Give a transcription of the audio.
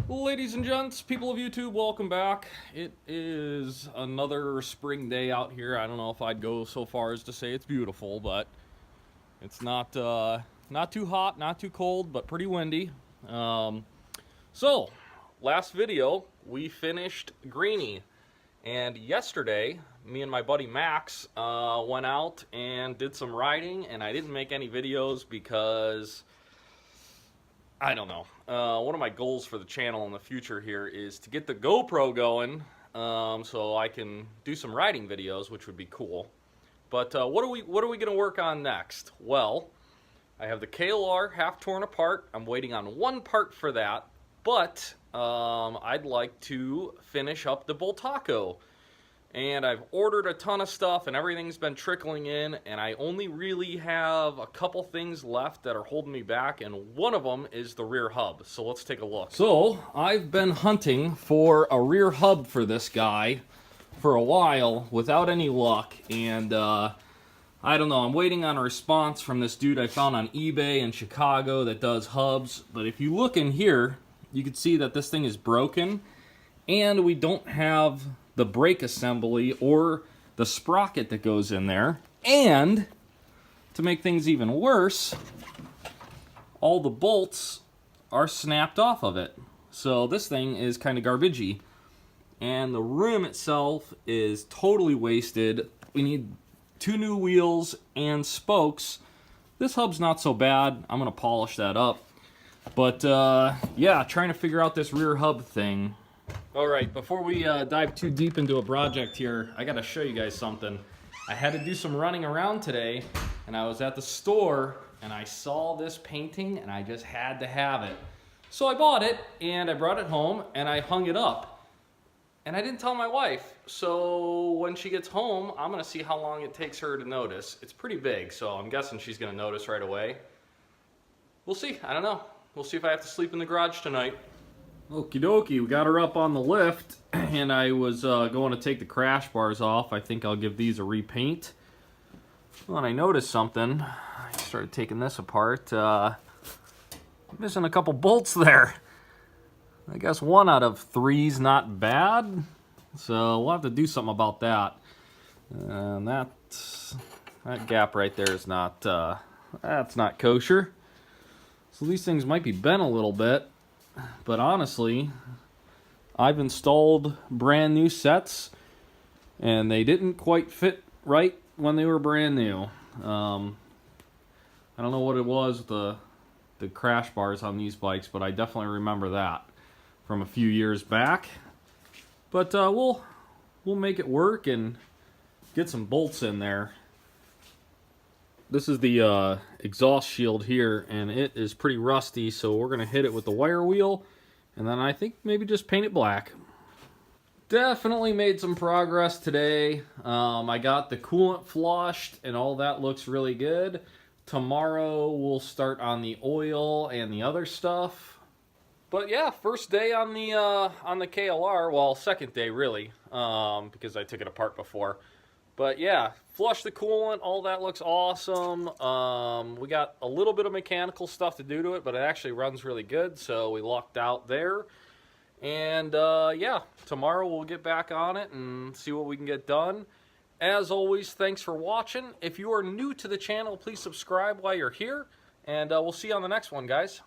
Ladies and gents, people of YouTube, welcome back. It is another spring day out here. I don't know if I'd go so far as to say it's beautiful, but it's not too hot, not too cold, but pretty windy. So, last video, we finished Greenie. And yesterday, me and my buddy Max went out and did some riding, and I didn't make any videos because I don't know. One of my goals for the channel in the future here is to get the GoPro going so I can do some riding videos, which would be cool. But what are we going to work on next? Well, I have the KLR half torn apart. I'm waiting on one part for that, but I'd like to finish up the Bultaco. And I've ordered a ton of stuff and everything's been trickling in, and I only really have a couple things left that are holding me back, and one of them is the rear hub. So let's take a look. So I've been hunting for a rear hub for this guy for a while without any luck, and I don't know, I'm waiting on a response from this dude I found on eBay in Chicago that does hubs. But if you look in here, you can see that this thing is broken and we don't have the brake assembly or the sprocket that goes in there. And to make things even worse, all the bolts are snapped off of it. So this thing is kind of garbagey. And the rim itself is totally wasted. We need 2 new wheels and spokes. This hub's not so bad. I'm gonna polish that up. But yeah, trying to figure out this rear hub thing. Alright, before we dive too deep into a project here, I gotta show you guys something. I had to do some running around today, and I was at the store, and I saw this painting, and I just had to have it. So I bought it, and I brought it home, and I hung it up. And I didn't tell my wife, so when she gets home, I'm gonna see how long it takes her to notice. It's pretty big, so I'm guessing she's gonna notice right away. We'll see, I don't know. We'll see if I have to sleep in the garage tonight. Okie dokie, we got her up on the lift, and I was going to take the crash bars off. I think I'll give these a repaint. Well, and I noticed something. I started taking this apart. Missing a couple bolts there. I guess 1 out of 3's not bad, so we'll have to do something about that. And that gap right there is not, that's not kosher. So these things might be bent a little bit. But honestly, I've installed brand new sets and they didn't quite fit right when they were brand new. I don't know what it was, the crash bars on these bikes, but I definitely remember that from a few years back. But we'll make it work and get some bolts in there. This is the exhaust shield here, and it is pretty rusty, so we're going to hit it with the wire wheel, and then I think maybe just paint it black. Definitely made some progress today. I got the coolant flushed, and all that looks really good. Tomorrow we'll start on the oil and the other stuff. But yeah, first day on the KLR, well, second day really, because I took it apart before. But yeah, flush the coolant, all that looks awesome. We got a little bit of mechanical stuff to do to it, but it actually runs really good, so we lucked out there. And yeah, tomorrow we'll get back on it and see what we can get done. As always, thanks for watching. If you are new to the channel, please subscribe while you're here, and we'll see you on the next one, guys.